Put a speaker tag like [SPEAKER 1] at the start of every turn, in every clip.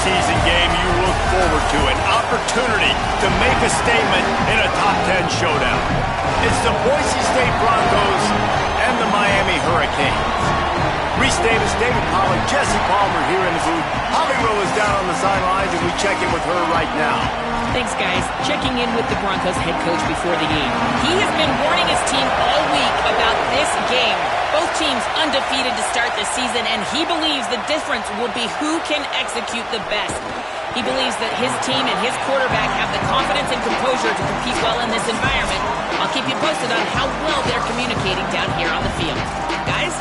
[SPEAKER 1] preseason game you look forward to, an opportunity to make a statement in a top 10 showdown. It's the Boise State Broncos and the Miami Hurricanes. Reese Davis, David Pollack, Jesse Palmer here in the booth. Holly Rowe is down on the sidelines, and we check in with her right now.
[SPEAKER 2] Thanks, guys. Checking in with the Broncos head coach before the game. He has been warning his team all week about this game. Both teams undefeated to start the season, and he believes the difference will be who can execute the best. He believes that his team and his quarterback have the confidence and composure to compete well in this environment. I'll keep you posted on how well they're communicating down here on the field. Guys?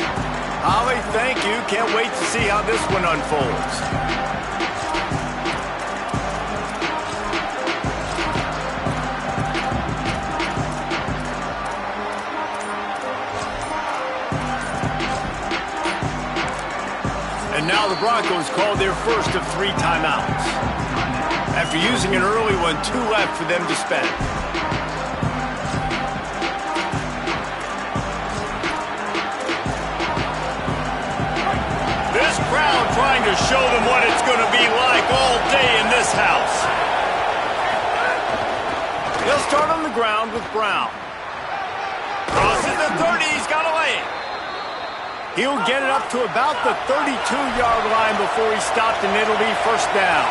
[SPEAKER 1] Holly, thank you. Can't wait to see how this one unfolds. And now the Broncos called their first of 3 timeouts. After using an early one, 2 left for them to spend. This crowd trying to show them what it's going to be like all day in this house. They'll start on the ground with Brown. Crosses the 30, he's got a lane. He'll get it up to about the 32-yard line before he stopped, and it'll be first down.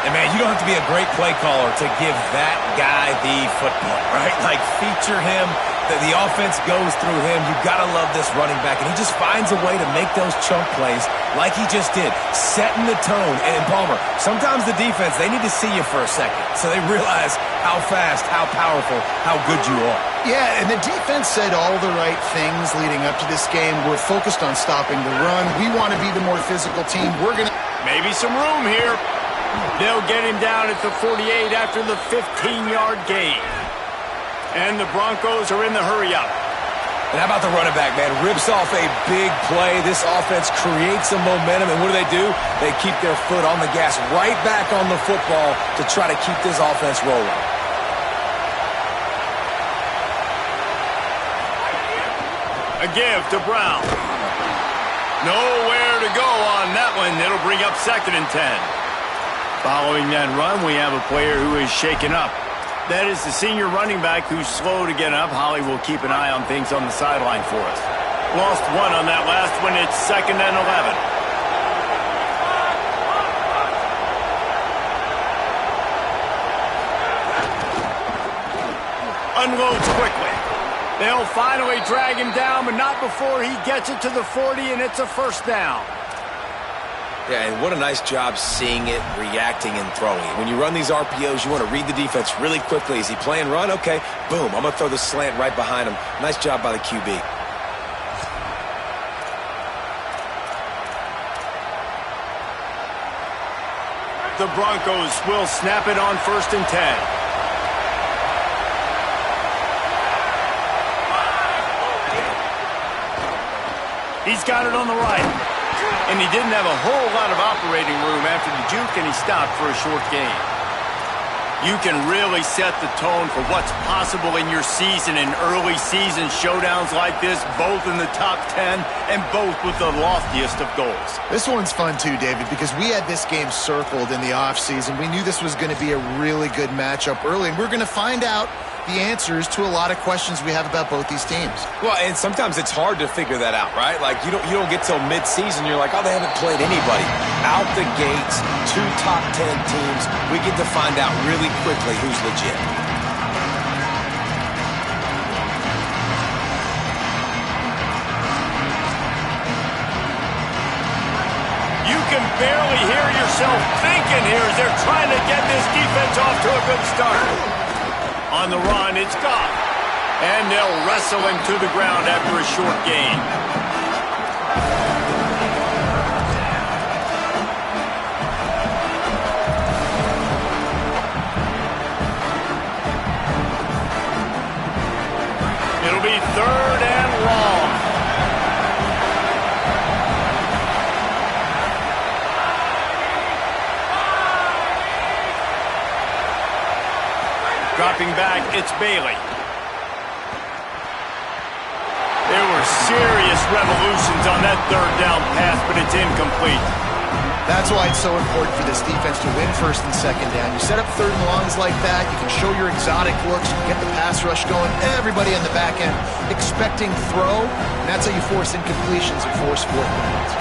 [SPEAKER 3] And, man, you don't have to be a great play caller to give that guy the football, right? Like, feature him. The offense goes through him. You've got to love this running back. And he just finds a way to make those chunk plays like he just did, setting the tone. And, Palmer, sometimes the defense, they need to see you for a second so they realize how fast, how powerful, how good you are.
[SPEAKER 4] Yeah, and the defense said all the right things leading up to this game. We're focused on stopping the run. We want to be the more physical team. We're going to...
[SPEAKER 1] Maybe some room here. They'll get him down at the 48 after the 15-yard gain. And the Broncos are in the hurry-up.
[SPEAKER 3] And how about the running back, man? Rips off a big play. This offense creates some momentum, and what do? They keep their foot on the gas, right back on the football to try to keep this offense rolling.
[SPEAKER 1] A give to Brown. Nowhere to go on that one. It'll bring up 2nd and 10. Following that run, we have a player who is shaken up. That is the senior running back who's slow to get up. Holly will keep an eye on things on the sideline for us. Lost 1 on that last one. It's 2nd and 11. Unloads quickly. They'll finally drag him down, but not before he gets it to the 40, and it's a first down.
[SPEAKER 3] Yeah, and what a nice job seeing it, reacting, and throwing it. When you run these RPOs, you want to read the defense really quickly. Is he playing run? Okay, boom. I'm going to throw the slant right behind him. Nice job by the QB.
[SPEAKER 1] The Broncos will snap it on 1st and 10. He's got it on the right. And he didn't have a whole lot of operating room after the juke, and he stopped for a short gain. You can really set the tone for what's possible in your season in early season showdowns like this, both in the top 10 and both with the loftiest of goals.
[SPEAKER 4] This one's fun too, David, because we had this game circled in the offseason. We knew this was going to be a really good matchup early, and we're going to find out the answers to a lot of questions we have about both these teams.
[SPEAKER 3] Well, and sometimes it's hard to figure that out, right? Like, you don't get till mid-season, you're like, oh, they haven't played anybody. Out the gates, 2 top 10 teams, we get to find out really quickly who's legit.
[SPEAKER 1] You can barely hear yourself thinking here as they're trying to get this defense off to a good start. On the run, it's gone. And they'll wrestle him to the ground after a short gain. It'll be 3rd and long. Dropping back, it's Bailey. There were serious revolutions on that 3rd down pass, but it's incomplete.
[SPEAKER 4] That's why it's so important for this defense to win first and second down. You set up third and longs like that, you can show your exotic looks, you can get the pass rush going, everybody on the back end expecting throw, and that's how you force incompletions and force fourth downs.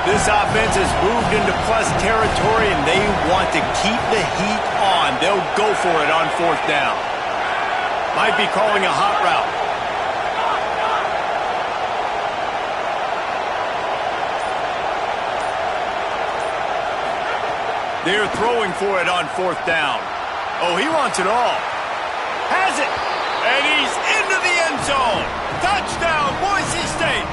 [SPEAKER 1] This offense has moved into plus territory, and they want to keep the heat on. They'll go for it on fourth down. Might be calling a hot route. They're throwing for it on fourth down. Oh, he wants it all. Has it. And he's into the end zone. Touchdown, Boise State.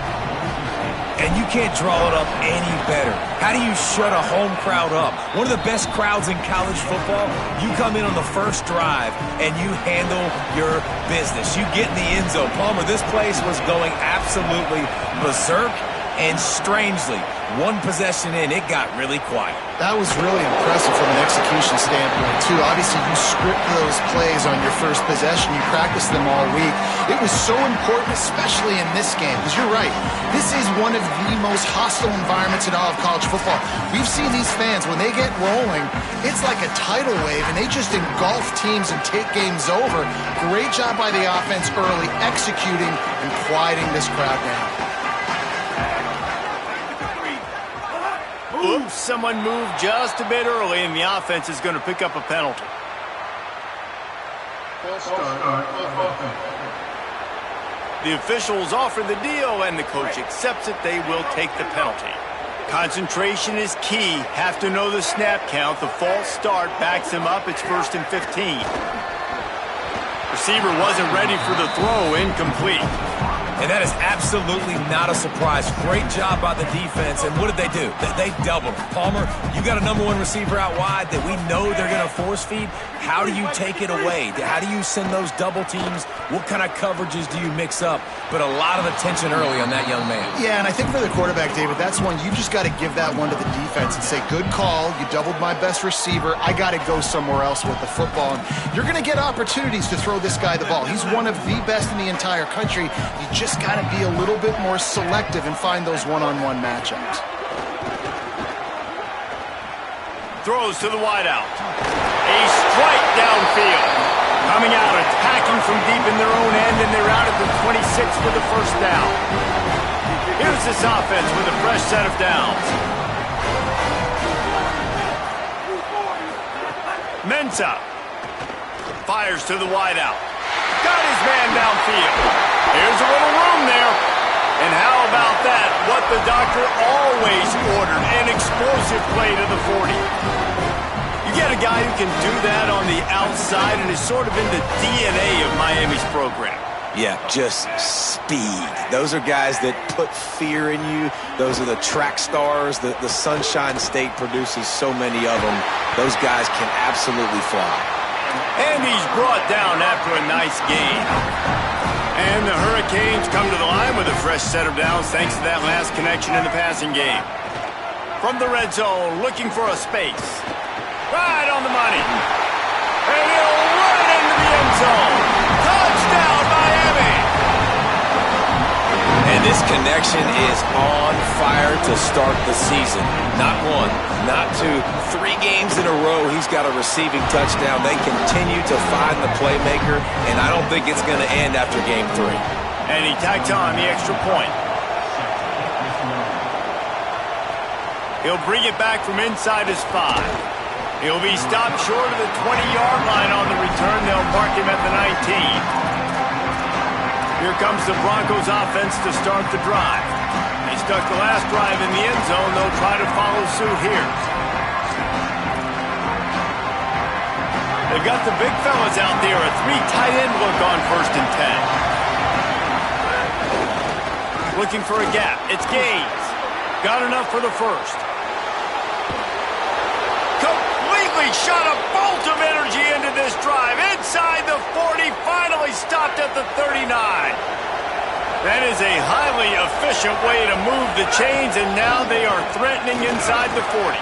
[SPEAKER 3] And you can't draw it up any better. How do you shut a home crowd up? One of the best crowds in college football. You come in on the first drive and you handle your business. You get in the end zone. Palmer, this place was going absolutely berserk. And strangely, one possession in, it got really quiet.
[SPEAKER 4] That was really impressive from an execution standpoint, too. Obviously, you script those plays on your first possession. You practice them all week. It was so important, especially in this game, because you're right. This is one of the most hostile environments in all of college football. We've seen these fans, when they get rolling, it's like a tidal wave, and they just engulf teams and take games over. Great job by the offense early, executing and quieting this crowd down.
[SPEAKER 1] Oops, someone moved just a bit early, and the offense is going to pick up a penalty. The officials offer the deal, and the coach accepts it. They will take the penalty. Concentration is key. Have to know the snap count. The false start backs him up. It's 1st and 15. Receiver wasn't ready for the throw. Incomplete.
[SPEAKER 3] And that is absolutely not a surprise. Great job by the defense. And what did they do? They doubled. Palmer, you got a number one receiver out wide that we know they're going to force feed. How do you take it away? How do you send those double teams? What kind of coverages do you mix up? But a lot of attention early on that young man.
[SPEAKER 4] Yeah, and I think for the quarterback, David, that's one you just got to give that one to the defense and say, good call. You doubled my best receiver. I got to go somewhere else with the football. And you're going to get opportunities to throw this guy the ball. He's one of the best in the entire country. You just got to be a little bit more selective and find those one-on-one matchups.
[SPEAKER 1] Throws to the wideout. A strike downfield. Coming out, attacking from deep in their own end, and they're out at the 26 for the first down. Here's this offense with a fresh set of downs. Mensah fires to the wideout. Got his man downfield. Here's a little room there. And how about that? What the doctor always ordered, an explosive play to the 40. You get a guy who can do that on the outside, and is sort of in the DNA of Miami's program.
[SPEAKER 3] Yeah, just speed. Those are guys that put fear in you. Those are the track stars. The Sunshine State produces so many of them. Those guys can absolutely fly.
[SPEAKER 1] And he's brought down after a nice gain. And the Hurricanes come to the line with a fresh set of downs thanks to that last connection in the passing game. From the red zone, looking for a space. Right on the money. And he'll run into the end zone. Touchdown, Miami!
[SPEAKER 3] And this connection is on fire to start the season. Not one, not two, 3 games in a row he's got a receiving touchdown. They continue to find the playmaker, and I don't think it's going to end after game 3.
[SPEAKER 1] And he tacked on the extra point. He'll bring it back from inside his 5. He'll be stopped short of the 20-yard line on the return. They'll mark him at the 19. Here comes the Broncos offense to start the drive. They stuck the last drive in the end zone. They'll try to follow suit here. They've got the big fellas out there. A 3 tight end look on 1st and 10. Looking for a gap. It's Gaines. Got enough for the first. Completely shot a bolt of energy into this drive. Inside the 40, finally stopped at the 39. That is a highly efficient way to move the chains, and now they are threatening inside the 40.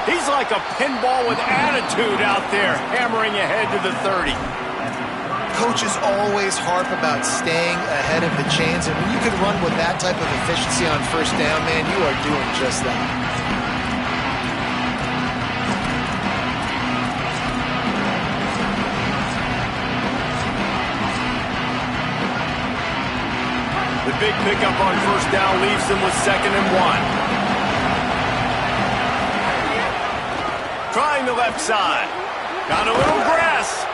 [SPEAKER 1] He's like a pinball with attitude out there, hammering ahead to the 30.
[SPEAKER 4] Coaches always harp about staying ahead of the chains, and when you can run with that type of efficiency on first down, man, you are doing just that.
[SPEAKER 1] big pickup on first down leaves them with 2nd and 1. Trying the left side. Got a little grass.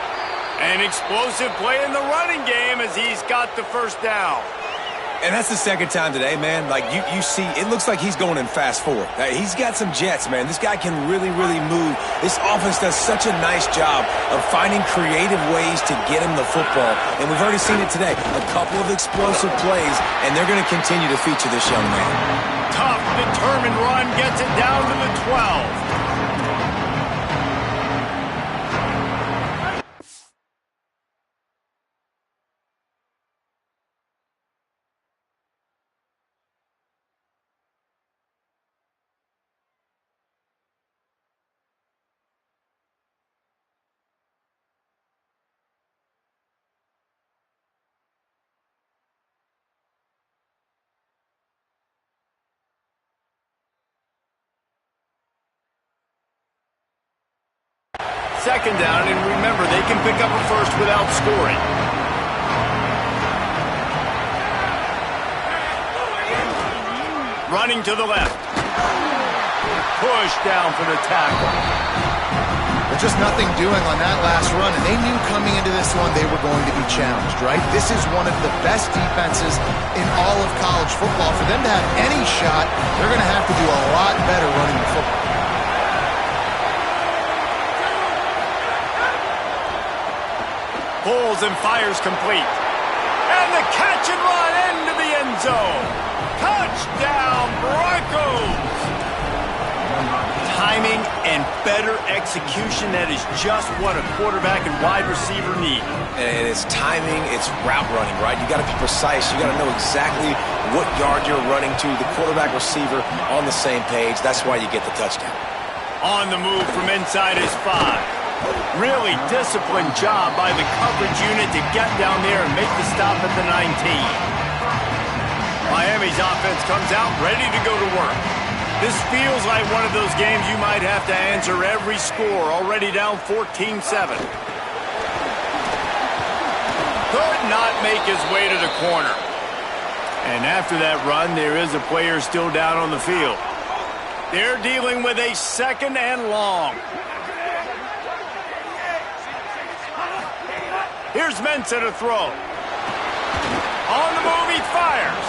[SPEAKER 1] An explosive play in the running game as he's got the first down.
[SPEAKER 3] And that's the 2nd time today, man. Like, you see, it looks like he's going in fast forward. He's got some jets, man. This guy can really, really move. This offense does such a nice job of finding creative ways to get him the football. And we've already seen it today. A couple of explosive plays, and they're going to continue to feature this young man.
[SPEAKER 1] Tough, determined run gets it down to the 12. Second down, and remember, they can pick up a first without scoring. Running to the left. Push down for the tackle.
[SPEAKER 4] There's just nothing doing on that last run, and they knew coming into this one they were going to be challenged, right? This is one of the best defenses in all of college football. For them to have any shot, they're going to have to do a lot better running the football.
[SPEAKER 1] Pulls and fires complete. And the catch and run into the end zone. Touchdown, Broncos! Timing and better execution, that is just what a quarterback and wide receiver need.
[SPEAKER 3] And it's timing, it's route running, right? You got to be precise. You got to know exactly what yard you're running to. The quarterback receiver on the same page. That's why you get the touchdown.
[SPEAKER 1] On the move from inside his 5. Really disciplined job by the coverage unit to get down there and make the stop at the 19. Miami's offense comes out ready to go to work. This feels like one of those games you might have to answer every score, already down 14-7. Could not make his way to the corner. And after that run, there is a player still down on the field. They're dealing with a 2nd and long. Here's Mensah to throw. On the move, he fires.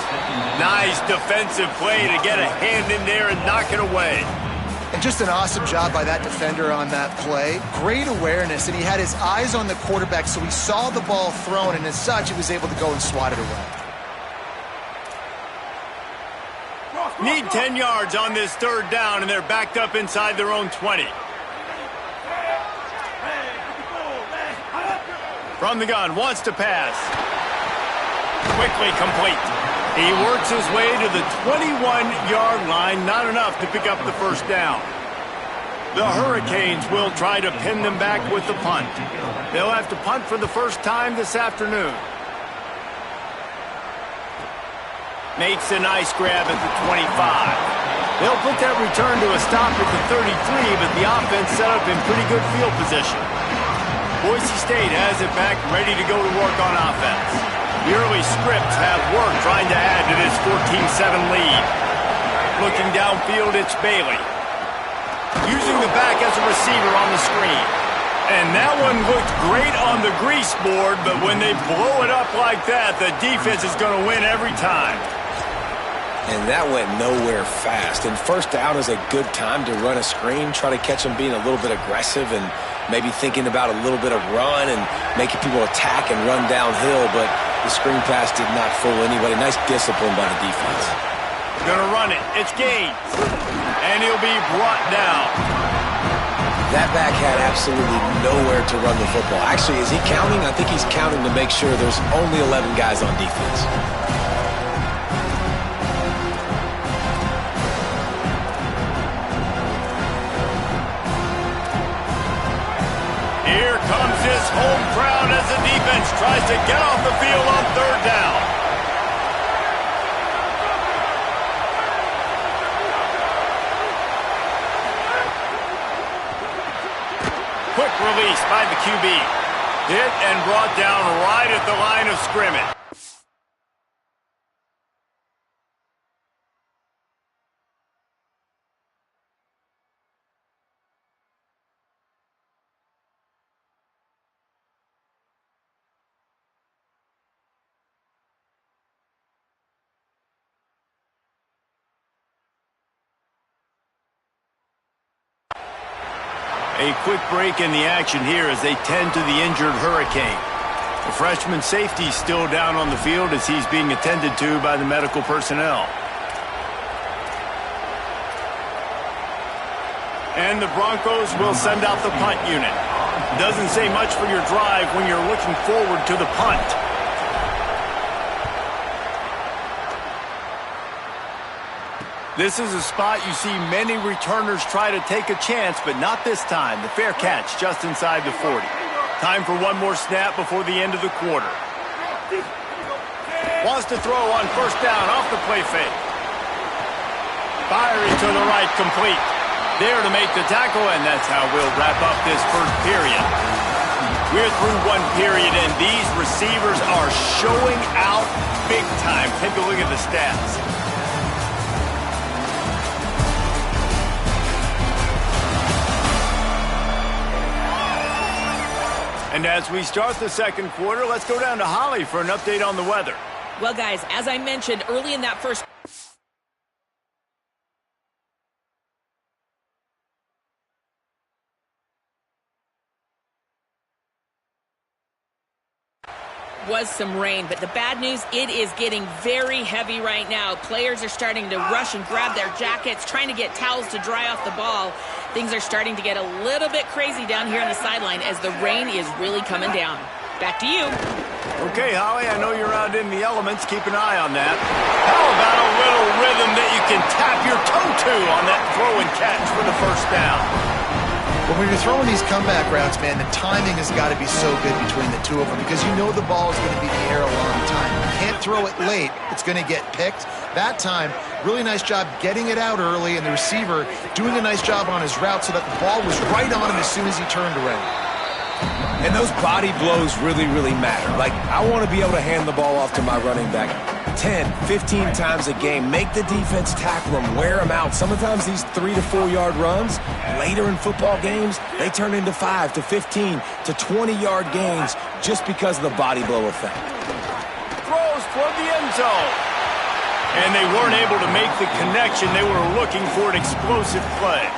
[SPEAKER 1] Nice defensive play to get a hand in there and knock it away.
[SPEAKER 4] And just an awesome job by that defender on that play. Great awareness, and he had his eyes on the quarterback, so he saw the ball thrown, and as such, he was able to go and swat it away.
[SPEAKER 1] Need 10 yards on this 3rd down, and they're backed up inside their own 20. From the gun, wants to pass. Quickly complete. He works his way to the 21-yard line, not enough to pick up the first down. The Hurricanes will try to pin them back with the punt. They'll have to punt for the first time this afternoon. Makes a nice grab at the 25. They'll put that return to a stop at the 33, but the offense set up in pretty good field position. Boise State has it back, ready to go to work on offense. The early scripts have worked trying to add to this 14-7 lead. Looking downfield, it's Bailey. Using the back as a receiver on the screen. And that one looked great on the grease board, but when they blow it up like that, the defense is going to win every time.
[SPEAKER 3] And that went nowhere fast. And first down is a good time to run a screen, try to catch them being a little bit aggressive and maybe thinking about a little bit of run and making people attack and run downhill, but the screen pass did not fool anybody. Nice discipline by the defense.
[SPEAKER 1] Gonna run it. It's Gaines. And he'll be brought down.
[SPEAKER 3] That back had absolutely nowhere to run the football. Actually, is he counting? I think he's counting to make sure there's only 11 guys on defense.
[SPEAKER 1] Here comes his home crowd as the defense tries to get off the field on 3rd down. Quick release by the QB. Hit and brought down right at the line of scrimmage. A quick break in the action here as they tend to the injured Hurricane. The freshman safety still down on the field as he's being attended to by the medical personnel. And the Broncos will send out the punt unit. Doesn't say much for your drive when you're looking forward to the punt. This is a spot you see many returners try to take a chance, but not this time. The fair catch just inside the 40. Time for one more snap before the end of the quarter. Wants to throw on first down off the play fake. Fiery to the right, complete. There to make the tackle, and that's how we'll wrap up this first period. We're through one period, and these receivers are showing out big time. Take a look at the stats. And as we start the second quarter, let's go down to Holly for an update on the weather.
[SPEAKER 2] Well, guys, as I mentioned early in that first was some rain, but the bad news, it is getting very heavy right now. Players are starting to rush and grab their jackets, trying to get towels to dry off the ball. Things are starting to get a little bit crazy down here on the sideline as the rain is really coming down. Back to you.
[SPEAKER 1] Okay, Holly, I know you're out in the elements. Keep an eye on that. How about a little rhythm that you can tap your toe to on that throw and catch for the first down?
[SPEAKER 4] But when you're throwing these comeback routes, man, the timing has got to be so good between the two of them because you know the ball is going to be in the air a long time. You can't throw it late. It's going to get picked. That time, really nice job getting it out early, and the receiver doing a nice job on his route so that the ball was right on him as soon as he turned around.
[SPEAKER 3] And those body blows really, really matter. Like, I want to be able to hand the ball off to my running back 10, 15 times a game. Make the defense tackle them, wear them out. Sometimes these 3 to 4 yard runs, later in football games, they turn into 5 to 15 to 20 yard gains just because of the body blow effect.
[SPEAKER 1] Throws toward the end zone. And they weren't able to make the connection. They were looking for an explosive play.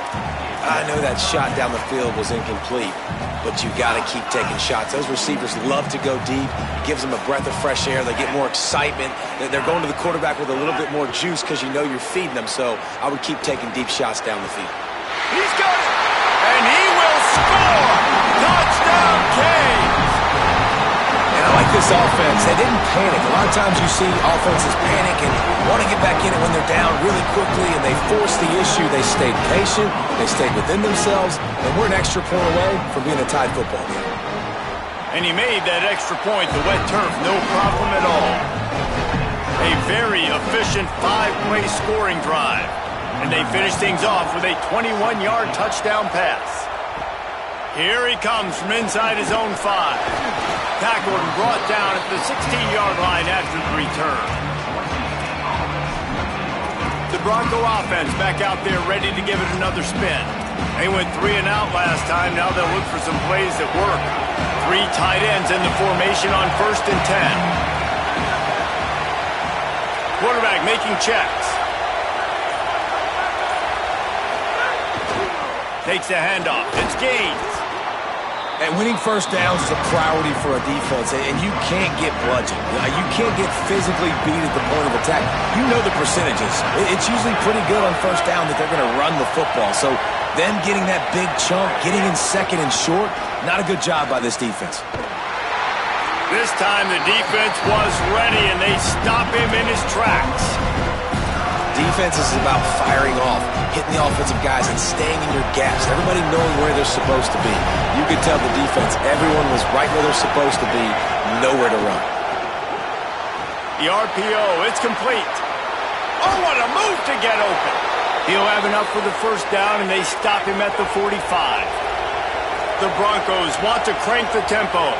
[SPEAKER 3] I know that shot down the field was incomplete, but you got to keep taking shots. Those receivers love to go deep. It gives them a breath of fresh air. They get more excitement. They're going to the quarterback with a little bit more juice because you know you're feeding them. So I would keep taking deep shots down the field.
[SPEAKER 1] He's got it, and he will score. Touchdown, Canes.
[SPEAKER 3] And I like this offense. They didn't panic. A lot of times you see offenses panic and want to get back in it when they're down really quickly, and they force the issue. They stayed patient. They stayed within themselves, and we're an extra point away from being a tied football game.
[SPEAKER 1] And he made that extra point, the wet turf, no problem at all. A very efficient 5-play scoring drive. And they finish things off with a 21-yard touchdown pass. Here he comes from inside his own 5. Tackled and brought down at the 16-yard line after the return. The Bronco offense back out there ready to give it another spin. They went 3 and out last time. Now they'll look for some plays that work. 3 tight ends in the formation on 1st and 10. Quarterback making checks. Takes the handoff. It's Gaines.
[SPEAKER 3] And winning first downs is a priority for a defense, and you can't get bludgeoned. You can't get physically beat at the point of attack. You know the percentages. It's usually pretty good on first down that they're going to run the football. So them getting that big chunk, getting in second and short, not a good job by this defense.
[SPEAKER 1] This time the defense was ready, and they stop him in his tracks.
[SPEAKER 3] Defense is about firing off, hitting the offensive guys, and staying in your gaps. Everybody knowing where they're supposed to be. You could tell the defense, everyone was right where they're supposed to be, nowhere to run.
[SPEAKER 1] The RPO, it's complete. Oh, what a move to get open. He'll have enough for the first down, and they stop him at the 45. The Broncos want to crank the tempo.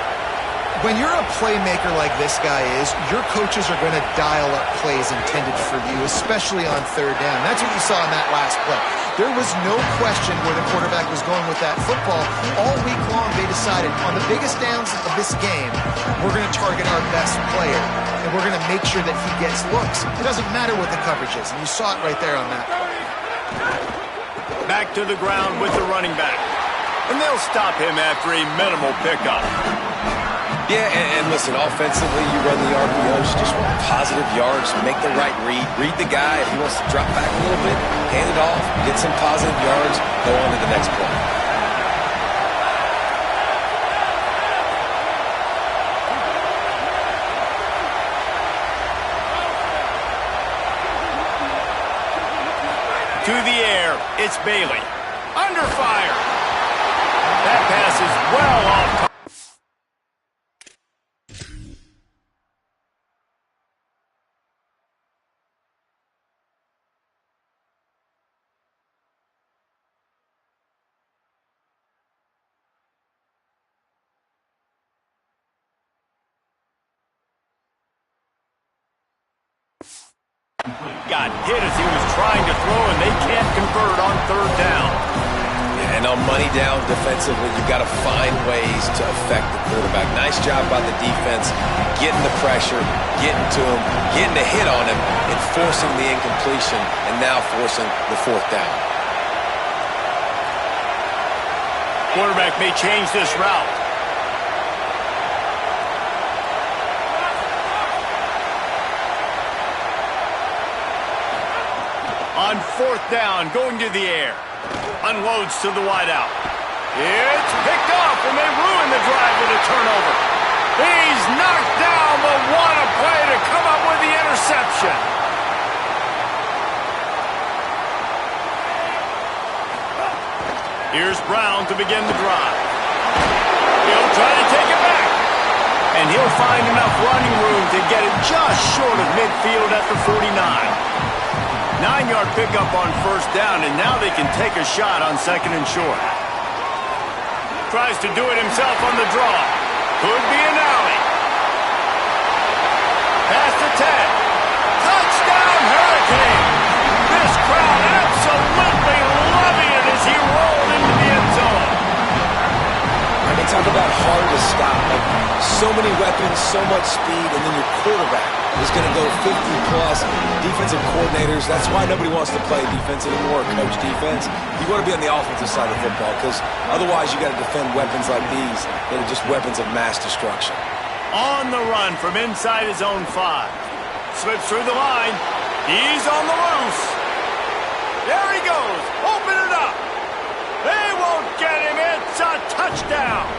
[SPEAKER 4] When you're a playmaker like this guy is, your coaches are going to dial up plays intended for you, especially on 3rd down. That's what you saw in that last play. There was no question where the quarterback was going with that football. All week long, they decided on the biggest downs of this game, we're going to target our best player, and we're going to make sure that he gets looks. It doesn't matter what the coverage is, and you saw it right there on that play.
[SPEAKER 1] Back to the ground with the running back. and they'll stop him after a minimal pickup.
[SPEAKER 3] Yeah, and listen, offensively, you run the RPOs, you just want positive yards, make the right read the guy. If he wants to drop back a little bit, hand it off, get some positive yards, go on to the next play.
[SPEAKER 1] To the air, it's Bailey. Under fire. That pass is well off. Got hit as he was trying to throw, and they can't convert on third down.
[SPEAKER 3] And on money down defensively, you've got to find ways to affect the quarterback. Nice job by the defense, getting the pressure, getting to him, getting a hit on him, and forcing the incompletion, and now forcing the fourth down.
[SPEAKER 1] Quarterback may change this route. On fourth down, going to the air. Unloads to the wideout. It's picked off, and they ruin the drive with a turnover. He's knocked down, but what a play to come up with the interception. Here's Brown to begin the drive. He'll try to take it back. And he'll find enough running room to get it just short of midfield at the 49. 9-yard pickup on first down, and now they can take a shot on second and short. Tries to do it himself on the draw. Could be an alley. Pass to 10. Touchdown, Hurricane! This crowd absolutely loving it as he rolled into the end zone.
[SPEAKER 3] They talk about hard to stop. Like, so many weapons, so much speed, and then your quarterback is going to go 50-plus. Defensive coordinators, that's why nobody wants to play defense anymore, coach defense. You want to be on the offensive side of football because otherwise you got to defend weapons like these that are just weapons of mass destruction.
[SPEAKER 1] On the run from inside his own 5. Slips through the line. He's on the loose. There he goes. Open it up. They won't get him. It's a touchdown.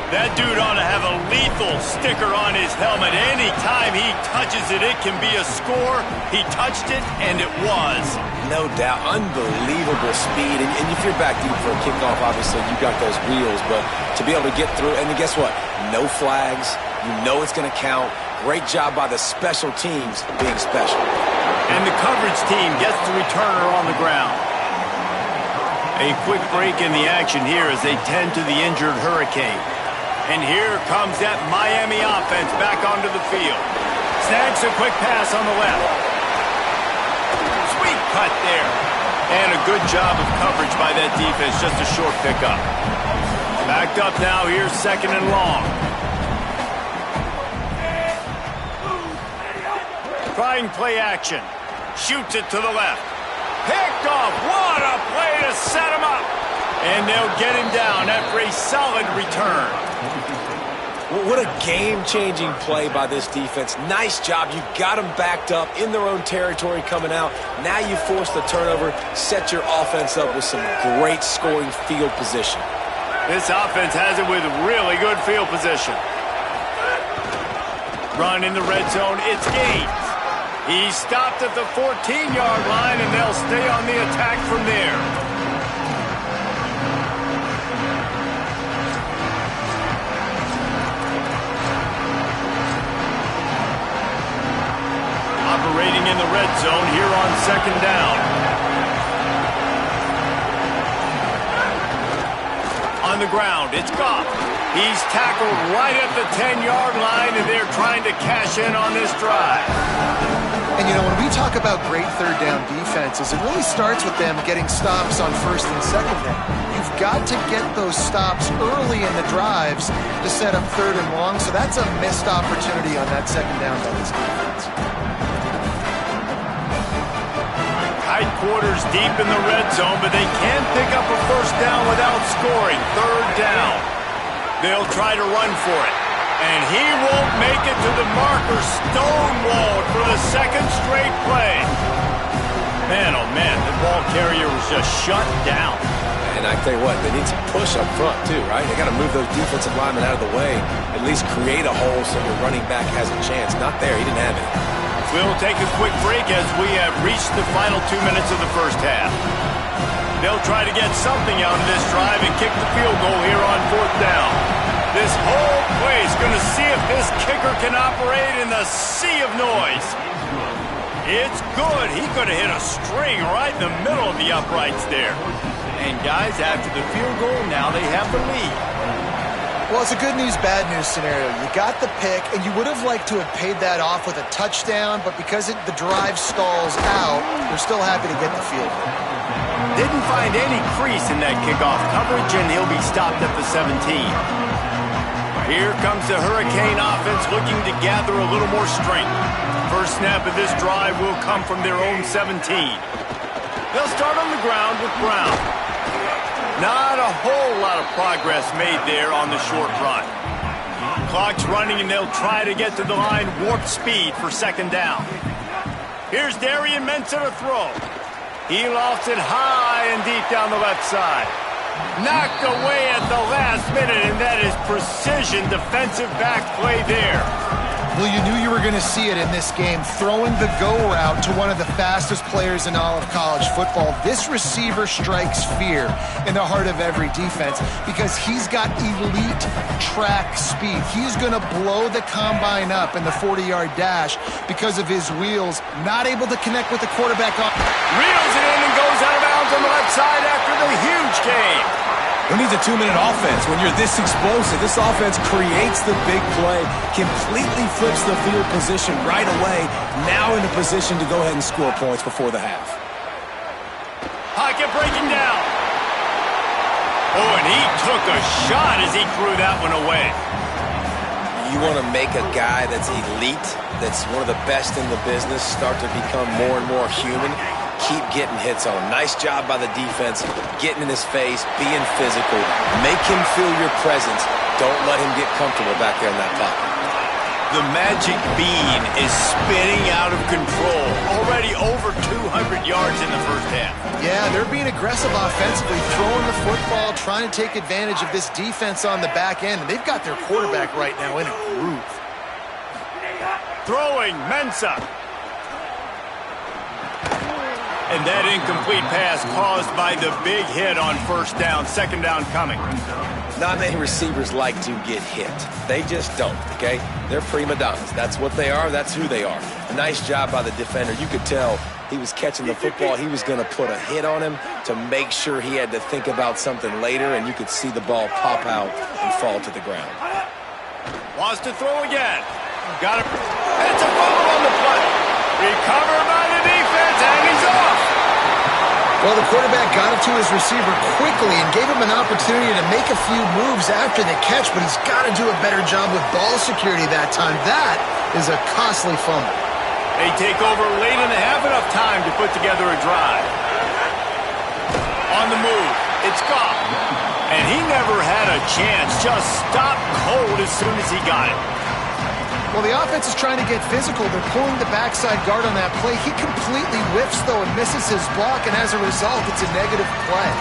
[SPEAKER 1] That dude ought to have a lethal sticker on his helmet. Anytime he touches it, it can be a score. He touched it, and it was.
[SPEAKER 3] No doubt. Unbelievable speed. And if you're back deep for a kickoff, obviously, you've got those wheels. But to be able to get through, and guess what? No flags. You know it's going to count. Great job by the special teams being special.
[SPEAKER 1] And the coverage team gets the returner on the ground. A quick break in the action here as they tend to the injured Hurricane. And here comes that Miami offense back onto the field. Snags a quick pass on the left. Sweet cut there. And a good job of coverage by that defense. Just a short pickup. Backed up now. Here's second and long. Trying play action. Shoots it to the left. Picked off. What a play to set him up. And they'll get him down after a solid return.
[SPEAKER 3] What a game-changing play by this defense. Nice job. You got them backed up in their own territory coming out. Now you force the turnover, set your offense up with some great scoring field position.
[SPEAKER 1] This offense has it with really good field position. Run in the red zone. It's Gaines. He stopped at the 14-yard line, and they'll stay on the attack from there. Operating in the red zone here on second down. On the ground, it's Goff. He's tackled right at the 10-yard line, and they're trying to cash in on this drive.
[SPEAKER 4] And, you know, when we talk about great third down defenses, it really starts with them getting stops on first and second down. You've got to get those stops early in the drives to set up third and long, so that's a missed opportunity on that second down by this defense.
[SPEAKER 1] Tight quarters deep in the red zone, but they can pick up a first down without scoring. Third down. They'll try to run for it. And he won't make it to the marker. Stonewalled for the second straight play. Man, oh man, the ball carrier was just shut down.
[SPEAKER 3] And I tell you what, they need some push up front too, right? They got to move those defensive linemen out of the way, at least create a hole so your running back has a chance. Not there, he didn't have it.
[SPEAKER 1] We'll take a quick break as we have reached the final 2 minutes of the first half. They'll try to get something out of this drive and kick the field goal here on fourth down. This whole play is going to see if this kicker can operate in the sea of noise. It's good. He could have hit a string right in the middle of the uprights there. And guys, after the field goal, now they have the lead.
[SPEAKER 4] Well, it's a good news, bad news scenario. You got the pick, and you would have liked to have paid that off with a touchdown, but because the drive stalls out, you're still happy to get the field goal.
[SPEAKER 1] Didn't find any crease in that kickoff coverage, and he'll be stopped at the 17. Here comes the Hurricane offense looking to gather a little more strength. First snap of this drive will come from their own 17. They'll start on the ground with Brown. Not a whole lot of progress made there on the short run. Clock's running, and they'll try to get to the line warp speed for second down. Here's Darian Mensah to throw. He lofts it high and deep down the left side. Knocked away at the last minute, and that is precision defensive back play there.
[SPEAKER 4] Well, you knew you were going to see it in this game, throwing the go route to one of the fastest players in all of college football. This receiver strikes fear in the heart of every defense because he's got elite track speed. He's going to blow the combine up in the 40-yard dash because of his wheels, not able to connect with the quarterback.
[SPEAKER 1] Reels it in and goes out of bounds on the left side after the huge gain.
[SPEAKER 3] Who needs a 2-minute offense when you're this explosive? This offense creates the big play, completely flips the field position right away, now in a position to go ahead and score points before the half.
[SPEAKER 1] Pocket breaking down. Oh, and he took a shot as he threw that one away.
[SPEAKER 3] You want to make a guy that's elite, that's one of the best in the business, start to become more and more human. Keep getting hits on him. Nice job by the defense, getting in his face, being physical. Make him feel your presence. Don't let him get comfortable back there in that pocket.
[SPEAKER 1] The magic bean is spinning out of control. Already over 200 yards in the first half.
[SPEAKER 4] Yeah, they're being aggressive offensively, throwing the football, trying to take advantage of this defense on the back end. And they've got their quarterback right now in a groove.
[SPEAKER 1] Throwing, Mensah. And that incomplete pass caused by the big hit on first down. Second down coming.
[SPEAKER 3] Not many receivers like to get hit. They just don't, okay? They're prima donnas. That's what they are. That's who they are. A nice job by the defender. You could tell he was catching the football. He was going to put a hit on him to make sure he had to think about something later, and you could see the ball pop out and fall to the ground.
[SPEAKER 1] Wants to throw again. Got it. It's a fumble on the play. Recovered by the defense, and he's off.
[SPEAKER 4] Well, the quarterback got it to his receiver quickly and gave him an opportunity to make a few moves after the catch, but he's got to do a better job with ball security that time. That is a costly fumble.
[SPEAKER 1] They take over late in the half, enough time to put together a drive. On the move, it's Goff. And he never had a chance, just stopped cold as soon as he got it.
[SPEAKER 4] Well, the offense is trying to get physical. They're pulling the backside guard on that play. He completely whiffs, though, and misses his block, and as a result, it's a negative play.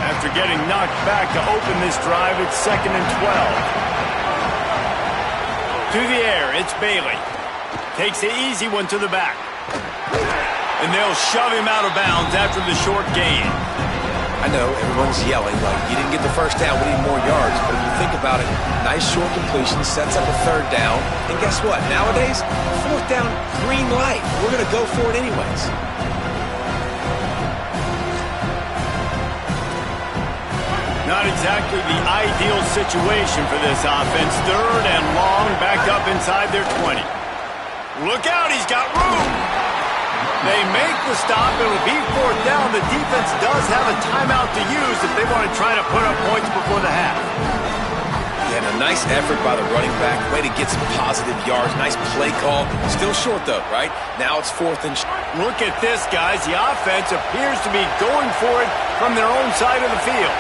[SPEAKER 1] After getting knocked back to open this drive, it's 2nd and 12. To the air, it's Bailey. Takes the easy one to the back. And they'll shove him out of bounds after the short gain.
[SPEAKER 3] I know everyone's yelling like, you didn't get the first down, we need more yards. But if you think about it, nice short completion, sets up a third down. And guess what? Nowadays, fourth down, green light. We're going to go for it anyways.
[SPEAKER 1] Not exactly the ideal situation for this offense. Third and long, backed up inside their 20. Look out, he's got room. They make the stop. It'll be fourth down. The defense does have a timeout to use if they want to try to put up points before the half.
[SPEAKER 3] And a nice effort by the running back. Way to get some positive yards. Nice play call. Still short, though, right? Now it's 4th and short.
[SPEAKER 1] Look at this, guys. The offense appears to be going for it from their own side of the field.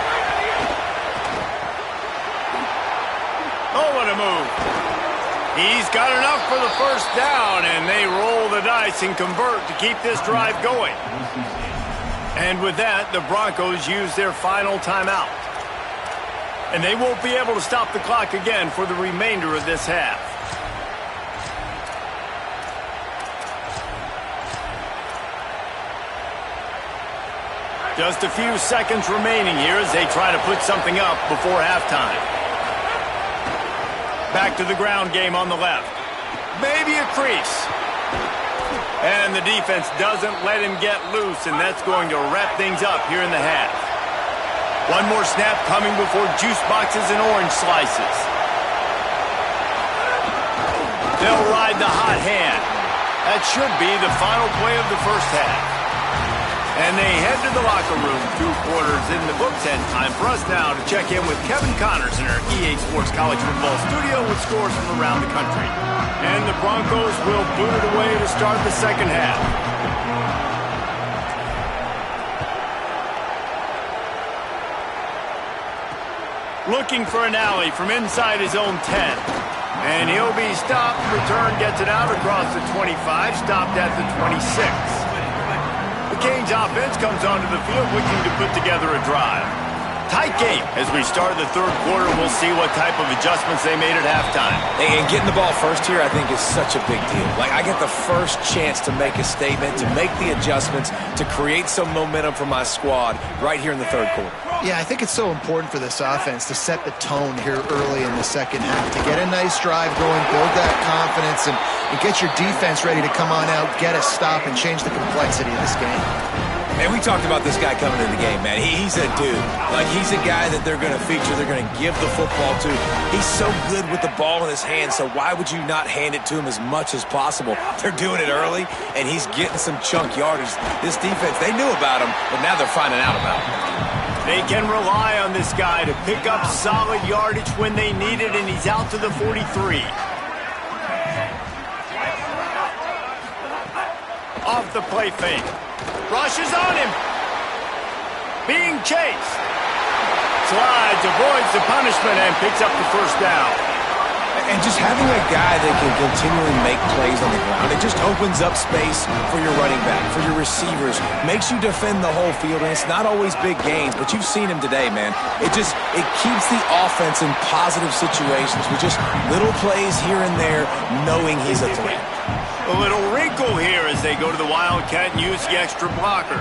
[SPEAKER 1] Oh, what a move. He's got enough for the first down, and they roll the dice and convert to keep this drive going. And with that, the Broncos use their final timeout. And they won't be able to stop the clock again for the remainder of this half. Just a few seconds remaining here as they try to put something up before halftime. Back to the ground game on the left. Maybe a crease. And the defense doesn't let him get loose, and that's going to wrap things up here in the half. One more snap coming before juice boxes and orange slices. They'll ride the hot hand. That should be the final play of the first half. And they head to the locker room. 2 quarters in the books, and time for us now to check in with Kevin Connors in our EA Sports College Football studio with scores from around the country. And the Broncos will boot it away to start the second half. Looking for an alley from inside his own 10. And he'll be stopped. Return gets it out across the 25, stopped at the 26. The Canes offense comes onto the field looking to put together a drive. Tight game as we start the third quarter. We'll see what type of adjustments they made at halftime.
[SPEAKER 3] And getting the ball first here, I think, is such a big deal. Like, I get the first chance to make a statement, to make the adjustments, to create some momentum for my squad right here in the third quarter.
[SPEAKER 4] Yeah, I think it's so important for this offense to set the tone here early in the second half, to get a nice drive going, build that confidence, and get your defense ready to come on out, get a stop, and change the complexity of this game.
[SPEAKER 3] Man, we talked about this guy coming in the game, man. He's a dude. Like, he's a guy that they're going to feature, they're going to give the football to. He's so good with the ball in his hands, so why would you not hand it to him as much as possible? They're doing it early, and he's getting some chunk yardage. This defense, they knew about him, but now they're finding out about him.
[SPEAKER 1] They can rely on this guy to pick up solid yardage when they need it, and he's out to the 43. Off the play fake. Rushes on him. Being chased. Slides, avoids the punishment, and picks up the first down.
[SPEAKER 3] And just having a guy that can continually make plays on the ground, it just opens up space for your running back, for your receivers, makes you defend the whole field, and it's not always big gains, but you've seen him today, man. It keeps the offense in positive situations with just little plays here and there, knowing he's a threat.
[SPEAKER 1] A little wrinkle here as they go to the Wildcat and use the extra blocker.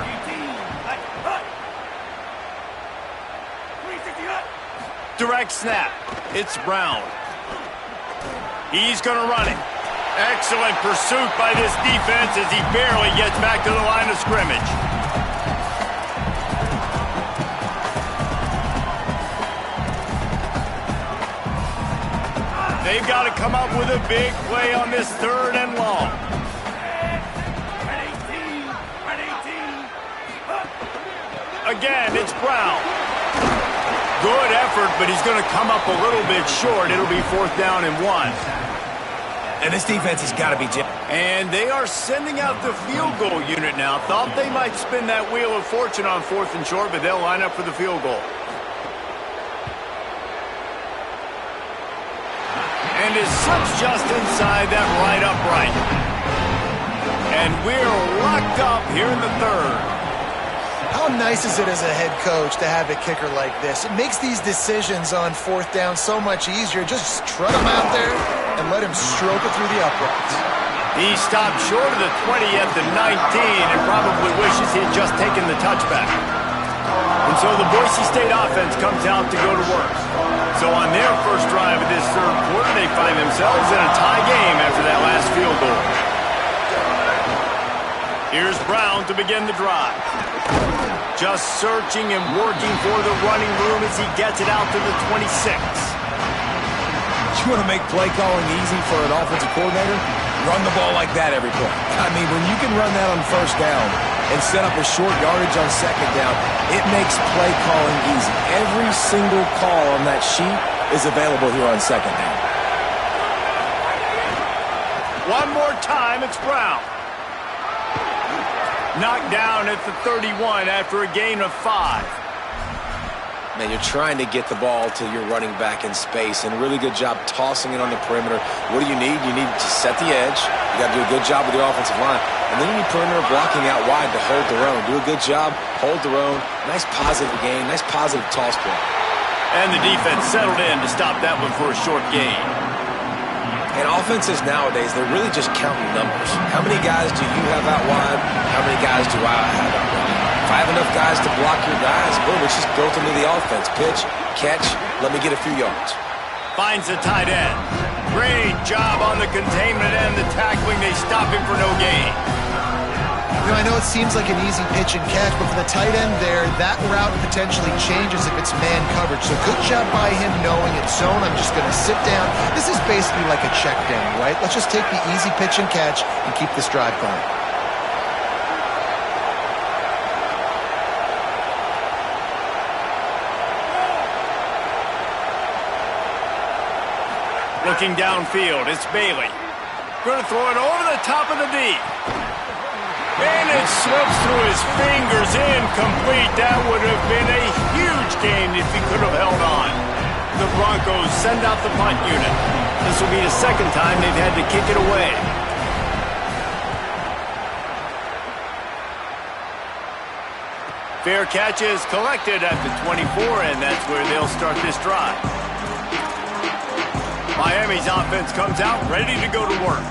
[SPEAKER 1] Direct snap. It's Brown. He's going to run it. Excellent pursuit by this defense as he barely gets back to the line of scrimmage. They've got to come up with a big play on this 3rd and long. Again, it's Brown. Good effort, but he's going to come up a little bit short. It'll be 4th down and 1.
[SPEAKER 3] And this defense has got to be...
[SPEAKER 1] And they are sending out the field goal unit now. Thought they might spin that wheel of fortune on 4th and short, but they'll line up for the field goal. And it slips just inside that right upright. And we're locked up here in the 3rd.
[SPEAKER 4] How nice is it as a head coach to have a kicker like this? It makes these decisions on 4th down so much easier. Just trot him out there and let him stroke it through the uprights.
[SPEAKER 1] He stopped short of the 20 at the 19 and probably wishes he had just taken the touchback. And so the Boise State offense comes out to go to work. So on their first drive of this 3rd quarter, they find themselves in a tie game after that last field goal. Here's Brown to begin the drive. Just searching and working for the running room as he gets it out to the 26.
[SPEAKER 3] You want to make play calling easy for an offensive coordinator? Run the ball like that every play. I mean, when you can run that on 1st down and set up a short yardage on 2nd down, it makes play calling easy. Every single call on that sheet is available here on second down.
[SPEAKER 1] One more time, it's Brown. Knocked down at the 31 after a gain of 5.
[SPEAKER 3] Man, you're trying to get the ball to your running back in space, and a really good job tossing it on the perimeter. What do you need? You need to set the edge. You got to do a good job with the offensive line. And then you need perimeter blocking out wide to hold their own. Do a good job, hold their own. Nice positive gain, nice positive toss play.
[SPEAKER 1] And the defense settled in to stop that one for a short gain.
[SPEAKER 3] And offenses nowadays, they're really just counting numbers. How many guys do you have out wide? How many guys do I have out wide? If I have enough guys to block your guys, boom, it's just built into the offense. Pitch, catch, let me get a few yards.
[SPEAKER 1] Finds the tight end. Great job on the containment and the tackling. They stop him for no gain.
[SPEAKER 4] You know, I know it seems like an easy pitch and catch, but for the tight end there, that route potentially changes if it's man coverage. So good job by him knowing it's zone. I'm just going to sit down. This is basically like a check down, right? Let's just take the easy pitch and catch and keep this drive going.
[SPEAKER 1] Looking downfield, it's Bailey. Going to throw it over the top of the D. And it slips through his fingers, incomplete. That would have been a huge gain if he could have held on. The Broncos send out the punt unit. This will be the second time they've had to kick it away. Fair catch is collected at the 24, and that's where they'll start this drive. Miami's offense comes out ready to go to work.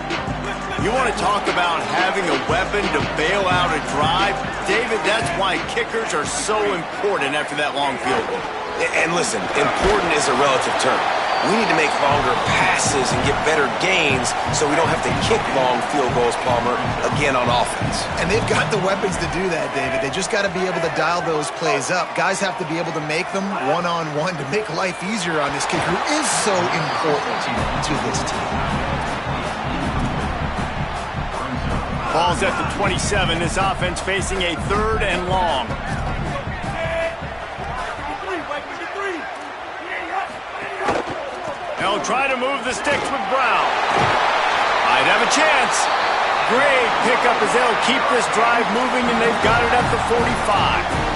[SPEAKER 1] You want to talk about having a weapon to bail out a drive? David, that's why kickers are so important after that long field goal.
[SPEAKER 3] And listen, important is a relative term. We need to make longer passes and get better gains so we don't have to kick long field goals, Palmer, again on offense.
[SPEAKER 4] And they've got the weapons to do that, David. They just got to be able to dial those plays up. Guys have to be able to make them one-on-one to make life easier on this kicker who is so important to this team.
[SPEAKER 1] Ball's at the 27. This offense facing a 3rd and long. They'll try to move the sticks with Brown. Might have a chance. Great pickup as they'll keep this drive moving, and they've got it at the 45.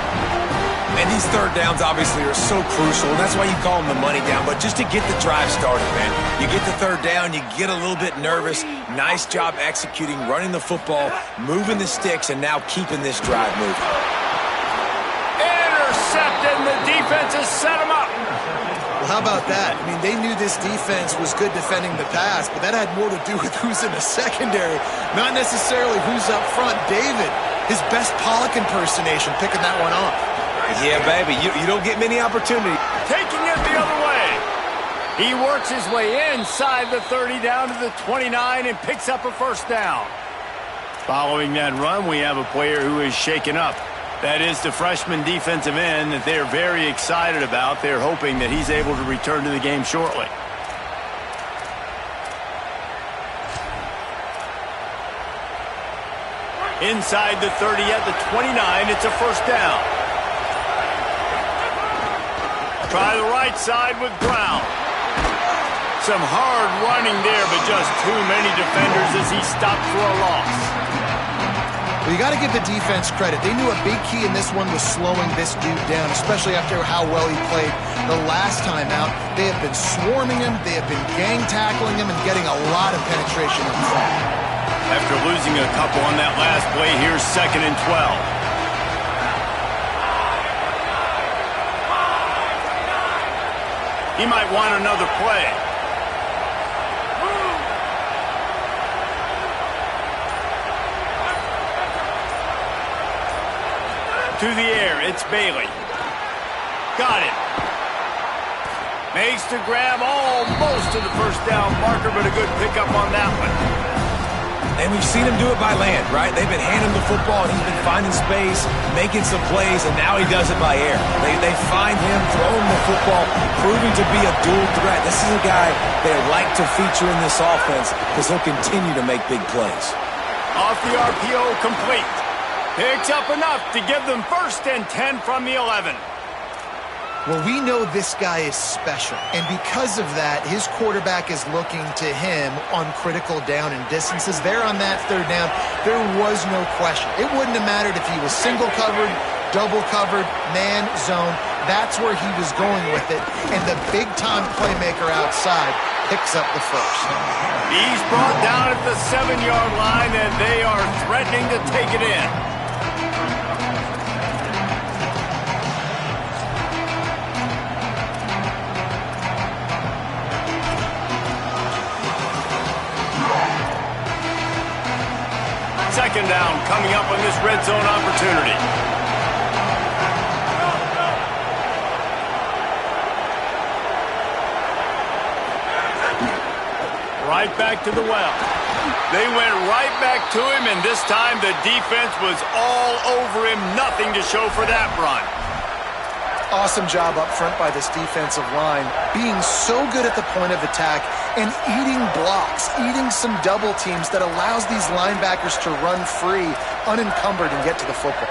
[SPEAKER 3] And these third downs obviously are so crucial, and that's why you call them the money down. But just to get the drive started, man, you get the third down, you get a little bit nervous. Nice job executing, running the football, moving the sticks, and now keeping this drive moving.
[SPEAKER 1] Intercepted, and the defense has set him up.
[SPEAKER 4] Well, how about that? I mean, they knew this defense was good defending the pass, but that had more to do with who's in the secondary, not necessarily who's up front. David, his best Pollock impersonation, picking that one off.
[SPEAKER 3] Yeah, baby, you don't get many opportunities.
[SPEAKER 1] Taking it the other way. He works his way inside the 30 down to the 29 and picks up a first down. Following that run, we have a player who is shaken up. That is the freshman defensive end that they're very excited about. They're hoping that he's able to return to the game shortly. Inside the 30 at the 29, it's a first down. Try the right side with Brown. Some hard running there, but just too many defenders as he stopped for a loss.
[SPEAKER 4] Well, you got to give the defense credit. They knew a big key in this one was slowing this dude down, especially after how well he played the last time out. They have been swarming him, they have been gang tackling him, and getting a lot of penetration up front.
[SPEAKER 1] After losing a couple on that last play, here's 2nd and 12. He might want another play. To the air, it's Bailey. Got it. Makes the grab almost to the first down marker, but a good pickup on that one.
[SPEAKER 3] And we've seen him do it by land, right? They've been handing the football, and he's been finding space, making some plays, and now he does it by air. They find him, throw him the football, proving to be a dual threat. This is a guy they like to feature in this offense because he'll continue to make big plays.
[SPEAKER 1] Off the RPO, complete. Picks up enough to give them 1st and 10 from the 11.
[SPEAKER 4] Well, we know this guy is special, and because of that, his quarterback is looking to him on critical down and distances. There on that third down, there was no question. It wouldn't have mattered if he was single covered, double covered, man, zone. That's where he was going with it, and the big-time playmaker outside picks up the first.
[SPEAKER 1] He's brought down at the 7-yard line, and they are threatening to take it in. Second down coming up on this red zone opportunity. Right back to the well. They went right back to him, and this time the defense was all over him. Nothing to show for that run.
[SPEAKER 4] Awesome job up front by this defensive line, being so good at the point of attack and eating blocks, eating some double teams that allows these linebackers to run free, unencumbered, and get to the football.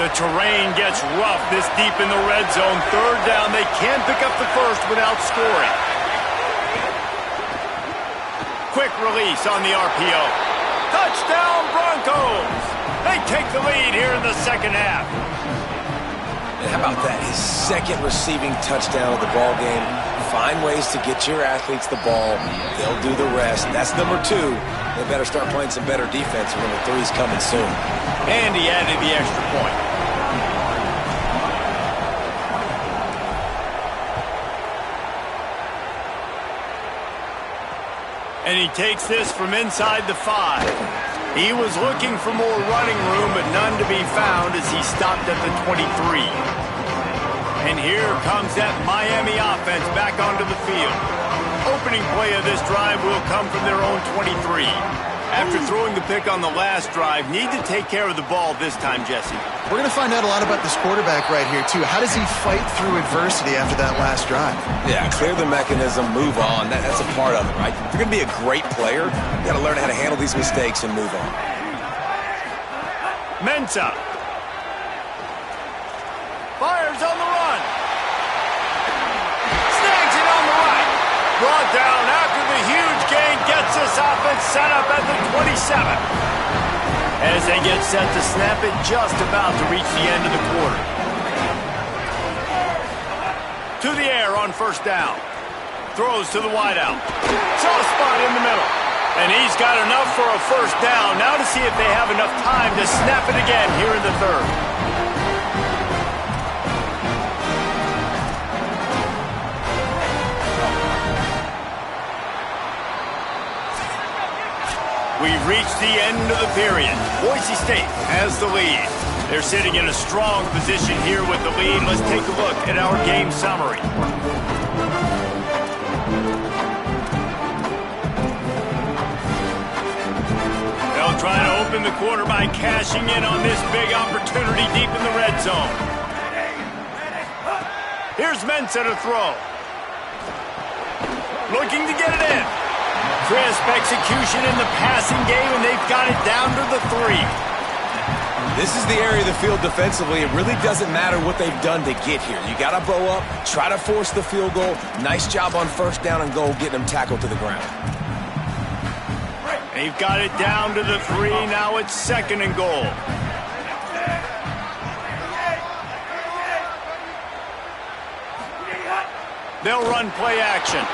[SPEAKER 1] The terrain gets rough this deep in the red zone. Third down, they can't pick up the first without scoring. Quick release on the RPO. Touchdown, Broncos! They take the lead here in the second half.
[SPEAKER 3] And how about that? His second receiving touchdown of the ball game. Find ways to get your athletes the ball. They'll do the rest. That's number 2. They better start playing some better defense, or number 3's coming soon.
[SPEAKER 1] And he added the extra point. And he takes this from inside the 5. He was looking for more running room, but none to be found as he stopped at the 23. And here comes that Miami offense back onto the field. Opening play of this drive will come from their own 23. After throwing the pick on the last drive, need to take care of the ball this time, Jesse.
[SPEAKER 4] We're going to find out a lot about this quarterback right here, too. How does he fight through adversity after that last drive?
[SPEAKER 3] Yeah, clear the mechanism, move on. That's a part of it, right? If you're going to be a great player, you got to learn how to handle these mistakes and move on.
[SPEAKER 1] Mensa. Fires on the run. Snags it on the right. Brought down after the huge gain, gets this offense set up at the 27. As they get set to snap it, just about to reach the end of the quarter. To the air on first down. Throws to the wideout. Soft spot in the middle. And he's got enough for a first down. Now to see if they have enough time to snap it again here in the third. We've reached the end of the period. Boise State has the lead. They're sitting in a strong position here with the lead. Let's take a look at our game summary. They'll try to open the quarter by cashing in on this big opportunity deep in the red zone. Here's Mensa to throw. Looking to get it in. Crisp execution in the passing game, and they've got it down to the 3.
[SPEAKER 3] This is the area of the field defensively. It really doesn't matter what they've done to get here. You got to bow up, try to force the field goal. Nice job on first down and goal, getting them tackled to the ground.
[SPEAKER 1] They've got it down to the 3. Now it's second and goal. They'll run play action.